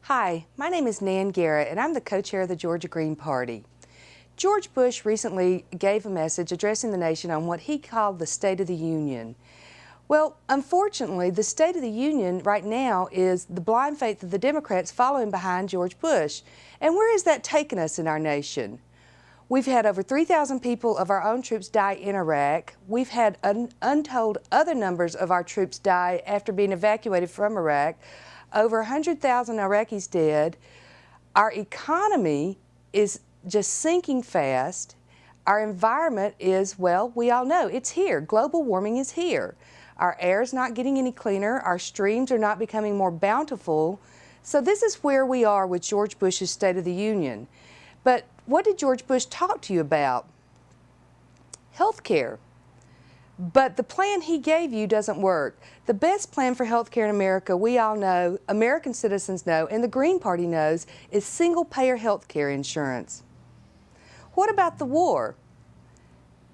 Hi, my name is Nan Garrett, and I'm the co-chair of the Georgia Green Party. George Bush recently gave a message addressing the nation on what he called the State of the Union. Well, unfortunately, the State of the Union right now is the blind faith of the Democrats following behind George Bush. And where has that taken us in our nation? We've had over 3,000 people of our own troops die in Iraq. We've had untold other numbers of our troops die after being evacuated from Iraq. Over 100,000 Iraqis dead. Our economy is just sinking fast. Our environment is, well, we all know it's here. Global warming is here. Our air is not getting any cleaner. Our streams are not becoming more bountiful. So this is where we are with George Bush's State of the Union. But what did George Bush talk to you about? Health care. But the plan he gave you doesn't work. The best plan for health care in America, we all know, American citizens know, and the Green Party knows, is single-payer health care insurance. What about the war?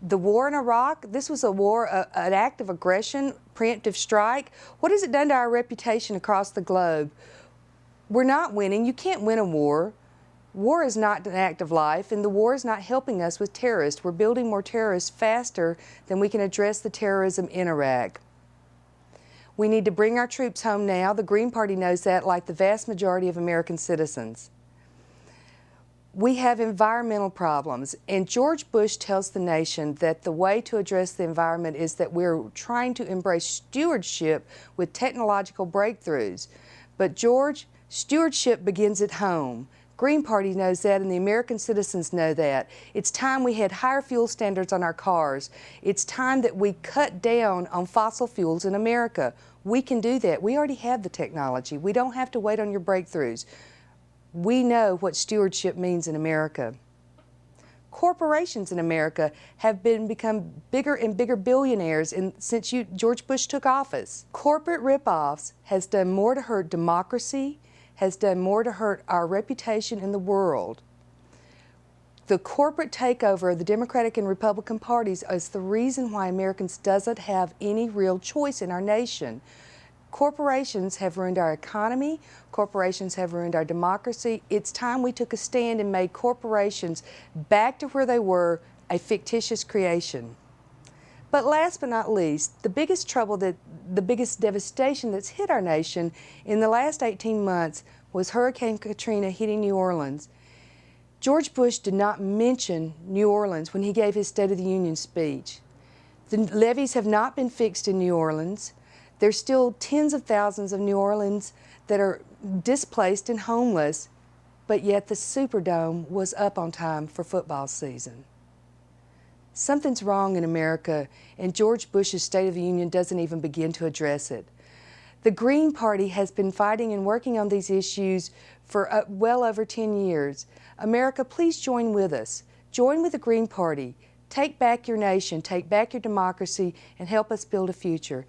The war in Iraq, this was a war, an act of aggression, preemptive strike. What has it done to our reputation across the globe? We're not winning. You can't win a war. War is not an act of life, and the war is not helping us with terrorists. We're building more terrorists faster than we can address the terrorism in Iraq. We need to bring our troops home now. The Green Party knows that, like the vast majority of American citizens. We have environmental problems, and George Bush tells the nation that the way to address the environment is that we're trying to embrace stewardship with technological breakthroughs. But George, stewardship begins at home. Green Party knows that, and the American citizens know that. It's time we had higher fuel standards on our cars. It's time that we cut down on fossil fuels in America. We can do that. We already have the technology. We don't have to wait on your breakthroughs. We know what stewardship means in America. Corporations in America have become bigger and bigger billionaires since George Bush took office. Corporate ripoffs has done more to hurt democracy, has done more to hurt our reputation in the world. The corporate takeover of the Democratic and Republican parties is the reason why Americans doesn't have any real choice in our nation. Corporations have ruined our economy. Corporations have ruined our democracy. It's time we took a stand and made corporations back to where they were, a fictitious creation. But last but not least, the biggest devastation that's hit our nation in the last 18 months was Hurricane Katrina hitting New Orleans. George Bush did not mention New Orleans when he gave his State of the Union speech. The levees have not been fixed in New Orleans. There's still tens of thousands of New Orleans that are displaced and homeless, but yet the Superdome was up on time for football season. Something's wrong in America, and George Bush's State of the Union doesn't even begin to address it. The Green Party has been fighting and working on these issues for well over 10 years. America, please join with us. Join with the Green Party. Take back your nation, take back your democracy, and help us build a future.